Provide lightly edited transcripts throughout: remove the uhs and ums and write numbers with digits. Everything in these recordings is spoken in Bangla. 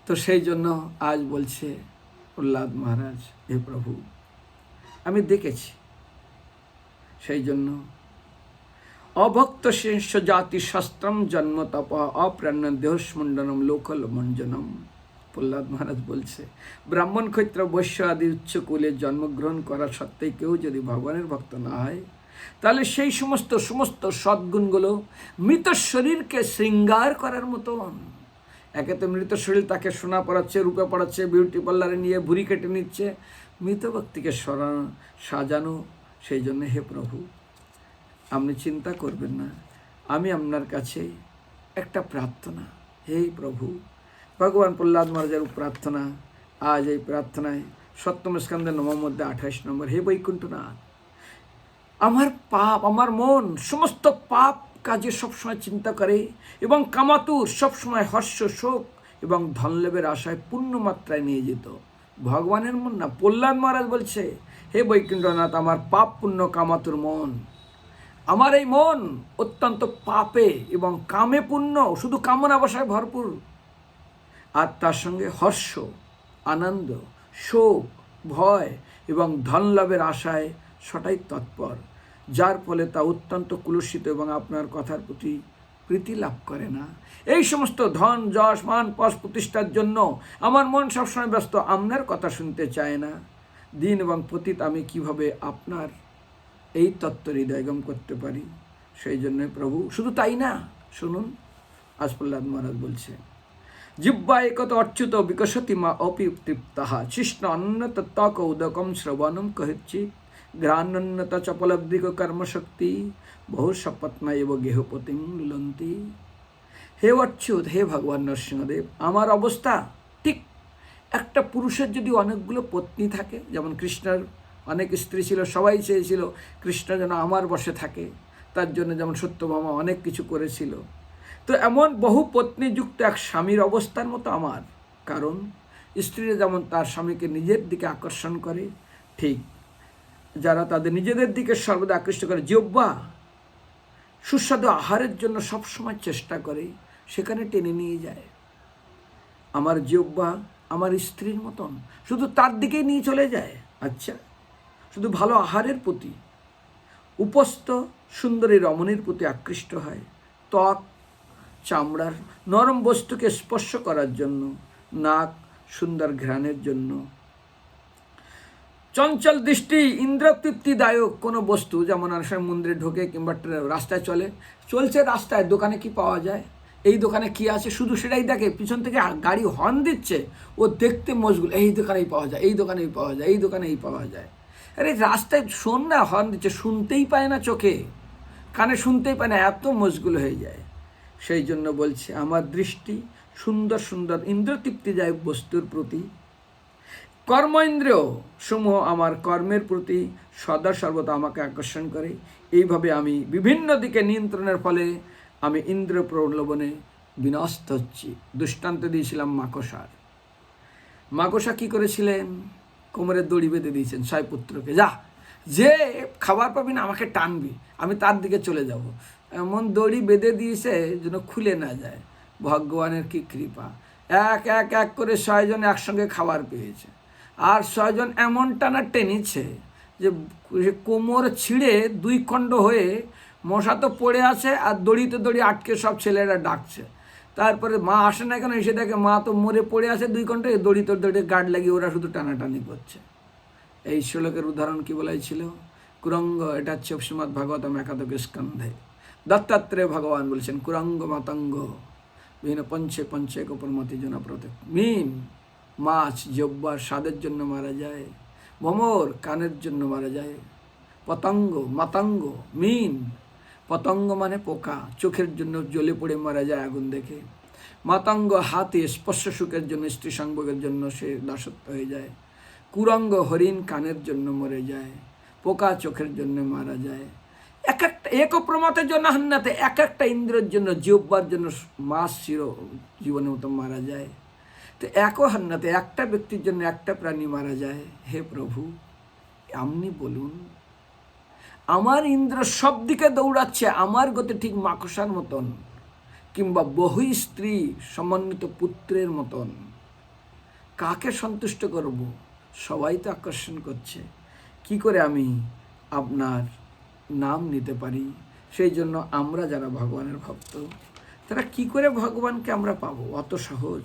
তো সেই জন্য আজ বলছে প্রহ্লাদ মহারাজ, হে প্রভু আমি দেখেছি, সেই জন্য অভক্ত শেষ জাতি শস্ত্রম জন্ম তপ অপ্রাণ্য দেহস্মণ্ডনম লোকল মঞ্জনম। প্রহ্লাদ মহারাজ বলছে, ব্রাহ্মণ ক্ষত্র বৈশ্য আদি উচ্চকুলে জন্মগ্রহণ করা সত্ত্বেও কেউ যদি ভগবানের ভক্ত না হয়, তাহলে সেই সমস্ত সদ্গুণগুলো মৃত শরীরকে শৃঙ্গার করার মতন। একে তো মৃত শরীর, তাকে সোনা পড়াচ্ছে, রূপে পড়াচ্ছে, বিউটি পার্লারে নিয়ে ভুঁড়ি কেটে নিচ্ছে, মৃত ব্যক্তিকে সাজানো। সেই জন্য হে প্রভু আপনি চিন্তা করবেন না, আমি আপনার কাছে একটা প্রার্থনা, হে প্রভু। ভগবান প্রহ্লাদ মহারাজের প্রার্থনা আজ এই প্রার্থনায় সপ্তম স্কন্ধের 9 মধ্যে 28 নম্বর, হে বৈকুণ্ঠনাথ, আমার পাপ, আমার মন সমস্ত পাপ কাজে সবসময় চিন্তা করে এবং কামাতুর সবসময় হর্ষ শোক এবং ধনলাভের আশায় পূর্ণ মাত্রায় নিয়ে যেত। ভগবানের মন না, প্রহ্লাদ মহারাজ বলছে, হে বৈকুণ্ঠনাথ, আমার পাপ পূর্ণ কামাতুর মন, আমার এই মন অত্যন্ত পাপে এবং কামে পূর্ণ, শুধু কামনা বাসায় ভরপুর, আর তার সঙ্গে হর্ষ, আনন্দ, শোক, ভয় এবং ধনলাভের আশায় সটাই তৎপর, যার ফলে তা অত্যন্ত কুলুষিত এবং আপনার কথার প্রতি প্রীতি লাভ করে না। এই সমস্ত ধন যশ মান পশ প্রতিষ্ঠার জন্য আমার মন সবসময় ব্যস্ত, আপনার কথা শুনতে চায় না। দিন এবং পতিত আমি কিভাবে আপনার এই তত্ত্ব হৃদয়গম করতে পারি? সেই জন্য প্রভু, শুধু তাই না, শুনুন আজ প্রহ্লাদ মহারাজ বলছে, জিহ্বা একত অচ্যুত বিকশতি মা অপি তৃপ্তাহ কৃষ্ণ অন্নত ত্বক উদকম শ্রবণম কহিচ্ছিত ঘ্রান্যত চপলব্ধিক কর্মশক্তি বহু সপত্না এব গেহপতিং লুলন্তি। হে অচ্যুত, হে ভগবান নরসিংহদেব, আমার অবস্থা ঠিক একটা পুরুষের যদি অনেকগুলো পত্নী থাকে, যেমন কৃষ্ণের অনেক স্ত্রী ছিল, সবাই চেয়েছিল কৃষ্ণ যেন আমার বশে থাকে, তার জন্য যেমন সত্যভামা অনেক কিছু করেছিল। তো এমন বহু পত্নীযুক্ত এক স্বামীর অবস্থার মতো আমার, কারণ স্ত্রীরা যেমন তার স্বামীকে নিজের দিকে আকর্ষণ করে, ঠিক যারা তাদের নিজেদের দিকে সর্বদা আকৃষ্ট করে, জিহ্বা সুস্বাদু আহারের জন্য সবসময় চেষ্টা করে, সেখানে টেনে নিয়ে যায়। আমার জিহ্বা আমার স্ত্রীর মতন, শুধু তার দিকেই নিয়ে চলে যায়। আচ্ছা, শুধু ভালো আহারের প্রতি, উপস্থ সুন্দরী রমণীর প্রতি আকৃষ্ট হয়, ত্বক চামড়ার নরম বস্তুকে স্পর্শ করার জন্য, নাক সুন্দর ঘ্রাণের জন্য, চঞ্চল দৃষ্টি ইন্দ্রতৃপ্তিদায়ক কোনো বস্তু, যেমন অনেক সময় মন্দিরে ঢোকে কিংবা রাস্তায় চলছে রাস্তায়, দোকানে কি পাওয়া যায়, এই দোকানে কি আছে, শুধু সেটাই দেখে, পিছন থেকে গাড়ি হর্ন দিচ্ছে, ও দেখতে মশগুল, এই দোকানেই পাওয়া যায়, এই দোকানেই পাওয়া যায়, এই দোকানেই পাওয়া যায়। আরে রাস্তায় শোন না, হর্ন দিচ্ছে, শুনতেই পায় না, চোখে কানে শুনতেই পায় না, এত মশগুল হয়ে যায়। সেই জন্য বলছে, আমার দৃষ্টি সুন্দর সুন্দর ইন্দ্রতৃপ্তিদায়ক বস্তুর প্রতি, কর্ম ইন্দ্রিয় সমূহ আমার কর্মের প্রতি সদা সর্বদা আমাকে আকর্ষণ করে। এইভাবে আমি বিভিন্ন দিকে নিয়ন্ত্রণের ফলে আমি ইন্দ্র প্রলোভনে বিনষ্ট হচ্ছি। দৃষ্টান্ত দিয়েছিলাম মাকসার। মাকসা কি করেছিলেন? কোমরের দড়ি বেঁধে দিয়েছেন ছয়পুত্রকে, যা যে খাবার পাবি না আমাকে টানবি, আমি তার দিকে চলে যাব। এমন দড়ি বেঁধে দিয়েছে যেন খুলে না যায়। ভগবানের কি কৃপা, এক এক এক করে 6 জন একসঙ্গে খাবার পেয়েছে, আর 6 জন এমন টানা টেনেছে যে কোমর ছিঁড়ে 2 খণ্ড হয়ে মশা তো পড়ে আছে, আর দড়িতে দড়ি আটকে সব ছেলেরা ডাকছে। তারপরে মা আসে না কেন, এসে দেখে মা তো মরে পড়ে আছে 2 ঘন্টা, দড়ি তোর দড়ি গার্ড লাগিয়ে ওরা শুধু টানাটানি করছে। এই শ্লোকের উদাহরণ কি বলেছিল? কুরঙ্গ, এটা হচ্ছে শ্রীমদ্ ভাগবতম 1 স্কন্ধে দত্তাত্রেয় ভগবান বলেছেন, কুরঙ্গ মাতঙ্গ বিভিন্ন পঞ্চে পঞ্চে গোপরমতি জন প্রত্যেক। মিন মাছ জিহ্বার স্বাদের জন্য মারা যায়, ভ্রমর কানের জন্য মারা যায়, পতঙ্গ মাতঙ্গ, মিন পতঙ্গ মানে পোকা, চোখের জন্য জ্বলে পড়ে মারা যায় আগুন দেখে। মাতঙ্গ হাতে স্পর্শ সুখের জন্য, স্ত্রী সংভোগের জন্য সে দাসত্ব হয়ে যায়। কুরঙ্গ হরিণ কানের জন্য মরে যায়, পোকা চোখের জন্য মারা যায়। এক একটা এক প্রমাতের জন্য হান্নাতে, এক একটা ইন্দ্রের জন্য, জিহ্বার জন্য মাস চির জীবনের মতো মারা যায়। তো একও হান্নাতে একটা ব্যক্তির জন্য একটা প্রাণী মারা যায়। হে প্রভু, আপনি বলুন, আমার ইন্দ্র সব দিকে দৌড়াচ্ছে, আমার গতি ঠিক মাকসার মতন, কিংবা বহু স্ত্রী সমন্বিত পুত্রের মতন। কাকে সন্তুষ্ট করব? সবাই তো আকর্ষণ করছে। কি করে আমি আপনার নাম নিতে পারি? সেই জন্য আমরা যারা ভগবানের ভক্ত, তারা কি করে ভগবানকে আমরা পাবো? অত সহজ?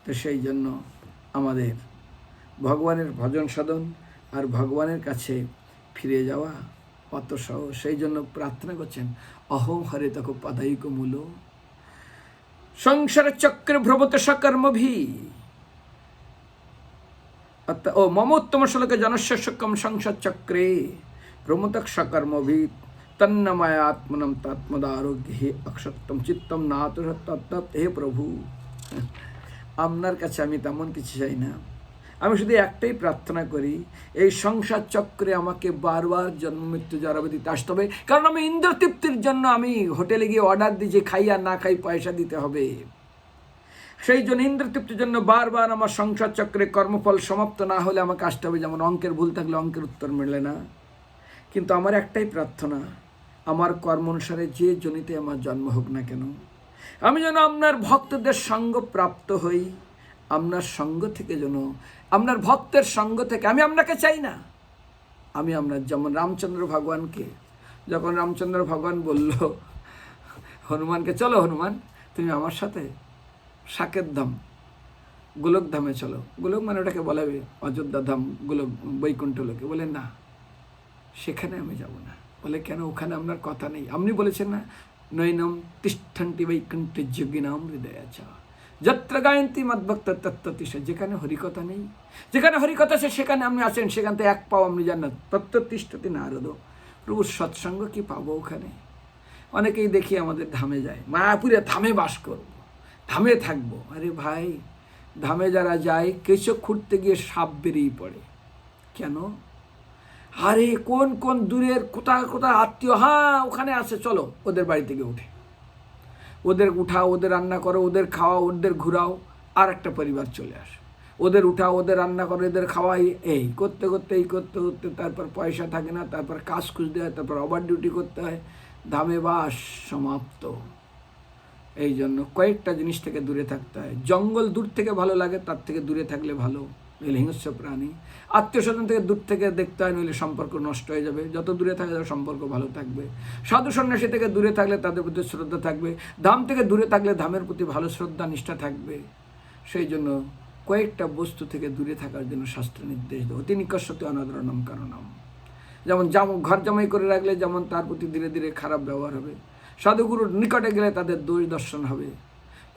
তো সেই জন্য আমাদের ভগবানের ভজন সাধন আর ভগবানের কাছে ফিরে যাওয়া অত সহজ। সেই জন্য প্রার্থনা করছেন, অহং হরে তক পদায়িক মূল সংসার চক্রে ভ্রমত সকর্মভি ও মমোত্তম শ্লোকে জনস্য সকম সংসার চক্রে ভ্রমতক সকর্মভি তন্নময় আত্মনম তৎমদারোগ্য হে অক্ষতম চিত্তম নাত তত্তৎ। হে প্রভু, আপনার কাছে আমি তেমন কিছু চাই না। আমি শুধু একটাই প্রার্থনা করি, এই সংসার চক্রে আমাকে বারবার জন্ম মৃত্যু জরাবধিতে আসতে হবে। কারণ আমি ইন্দ্রতৃপ্তির জন্য আমি হোটেলে গিয়ে অর্ডার দিয়েছি, খাই আর না খাই পয়সা দিতে হবে। সেই জন্য ইন্দ্রতৃপ্তির জন্য বারবার আমার সংসার চক্রে কর্মফল সমাপ্ত না হলে আমাকে আসতে হবে। যেমন অঙ্কের ভুল থাকলে অঙ্কের উত্তর মেলে না। কিন্তু আমার একটাই প্রার্থনা, আমার কর্ম অনুসারে যে জনিতে আমার জন্ম হোক না কেন, আমি যেন আপনার ভক্তদের সঙ্গ প্রাপ্ত হই। আপনার সঙ্গ থেকে যেন, আপনার ভক্তের সঙ্গ থেকে, আমি আপনাকে চাই না, আমি আপনার, যেমন রামচন্দ্র ভগবানকে, যখন রামচন্দ্র ভগবান বলল হনুমানকে, চলো হনুমান তুমি আমার সাথে সাকেত ধাম গোলক ধামে চলো। গোলক মানে ওটাকে বলা হবে অযোধ্যা ধাম, গোলক বৈকুণ্ঠ লোকে। বলে না, সেখানে আমি যাব না। বলে কেন? ওখানে আপনার কথা নেই। আপনি বলেছেন না, নৈনম তিষ্ঠন্তি বৈকুণ্ঠে যোগিনাম হৃদয়াচা যত্র গায়ন্তি মদ্ভক্ত তত্ত্বতিষ্ঠ। যেখানে হরিকথা নেই, যেখানে হরিকথা আছে সেখানে আপনি আছেন, সেখান থেকে এক পাও আপনি জান্নাত। তত্ত্বতিষ্ঠতি নারদ। প্রভুর সৎসঙ্গ কি পাবো ওখানে? অনেকেই দেখি আমাদের ধামে যায়, মায়াপুরে ধামে বাস করব, ধামে থাকবো। আরে ভাই, ধামে যারা যায় কেশো খুঁড়তে গিয়ে সাপ বেরিয়ে পড়ে। কেন? আরে কোন কোন দূরের কোথায় কোথায় আত্মীয়, হ্যাঁ ওখানে আছে, চলো ওদের বাড়ি থেকে উঠে, ওদের উঠাও, ওদের রান্না করো, ওদের খাওয়াও, ওদের ঘুরাও, আর একটা পরিবার চলে আসে। ওদের উঠাও, ওদের রান্না করো, ওদের খাওয়াই, এই করতে করতে তারপর পয়সা থাকে না, তারপর কাজ খুঁজতে হয়, তারপর ওভার ডিউটি করতে হয়, ধামে বাস সমাপ্ত। এই জন্য কয়েকটা জিনিস থেকে দূরে থাকতে হয়। জঙ্গল দূর থেকে ভালো লাগে, তার থেকে দূরে থাকলে ভালো, নইলে হিংস্র প্রাণী। আত্মীয় স্বজন থেকে দূর থেকে দেখতে হয়, নইলে সম্পর্ক নষ্ট হয়ে যাবে। যত দূরে থাকলে তাদের সম্পর্ক ভালো থাকবে। সাধু সন্ন্যাসী থেকে দূরে থাকলে তাদের প্রতি শ্রদ্ধা থাকবে। ধাম থেকে দূরে থাকলে ধামের প্রতি ভালো শ্রদ্ধা নিষ্ঠা থাকবে। সেই জন্য কয়েকটা বস্তু থেকে দূরে থাকার জন্য শাস্ত্র নির্দেশ দেয়। অতি নিকষতে অনাদরণম কারণম। যেমন ঘর জামাই করে রাখলে যেমন তার প্রতি ধীরে ধীরে খারাপ ব্যবহার হবে, সাধুগুরুর নিকটে গেলে তাদের দোষ দর্শন হবে,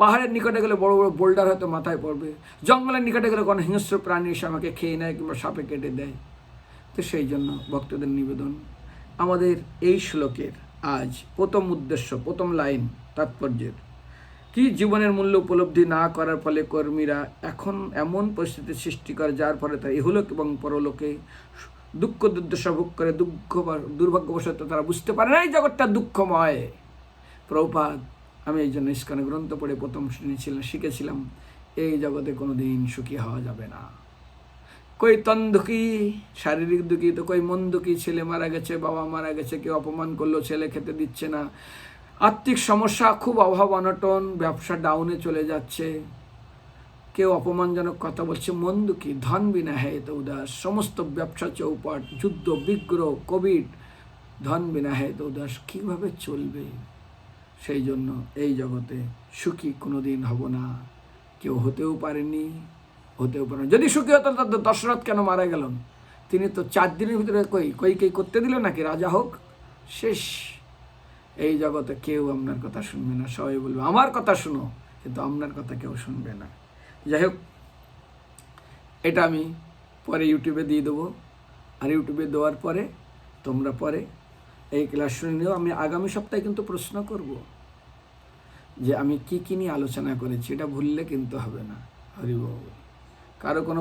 পাহাড়ের নিকটে গেলে বড় বড় বোল্ডার হয়তো মাথায় পড়বে, জঙ্গলের নিকটে গেলে কোনো হিংস্র প্রাণী এসে আমাকে খেয়ে নেয় কিংবা সাপে কেটে দেয়। তো সেই জন্য ভক্তদের নিবেদন, আমাদের এই শ্লোকের আজ প্রথম উদ্দেশ্য, প্রথম লাইন তাৎপর্যের কি, জীবনের মূল্য উপলব্ধি না করার ফলে কর্মীরা এখন এমন পরিস্থিতির সৃষ্টি করে যার ফলে তারা ইহলোক এবং পরলোকে দুঃখ দুর্দশা ভোগ করে, দুর্ভাগ্যবশত তারা বুঝতে পারে না এই জগৎটা দুঃখময়। প্রভুপাদ, আমি এই জন্য ইস্কনে গ্রন্থ পড়ে প্রথম শিখেছিলাম, এই জগতে কোনো দিন সুখী হওয়া যাবে না। কই তন দুঃখী, শারীরিক দুঃখী, তো কই মন দুঃখী, ছেলে মারা গেছে, বাবা মারা গেছে, কেউ অপমান করলো, ছেলে খেতে দিচ্ছে না, আর্থিক সমস্যা, খুব অভাব অনটন, ব্যবসা ডাউনে চলে যাচ্ছে, কেউ অপমানজনক কথা বলছে, মন দুঃখী। ধন বিনা হে তো উদাস, সমস্ত ব্যবসা চৌপাট, যুদ্ধ বিগ্রহ, কোভিড, ধন বিনা হে তো উদাস, কীভাবে চলবে? সেই জন্য এই জগতে সুখী কোনো দিন হব না, কেউ হতেও পারেনি, হতেও পারে। যদি সুখী হতো তাদের দশরথ কেন মারা গেলেন? তিনি তো 4 দিনের ভিতরে কই করতে দিল নাকি রাজা হোক? শেষ। এই জগতে কেউ আপনার কথা শুনবে না, সবাই বলবে আমার কথা শুনো, কিন্তু আপনার কথা কেউ শুনবে না। যাই হোক, এটা আমি পরে ইউটিউবে দিয়ে দেবো, আর ইউটিউবে দেওয়ার পরে তোমরা পরে এই ক্লাস শুনে নিও। আমি আগামী সপ্তাহে কিন্তু প্রশ্ন করব যে আমি কি নিয়ে আলোচনা করেছি, এটা ভুললে কিন্তু হবে না। হরিবল। কারো কোনো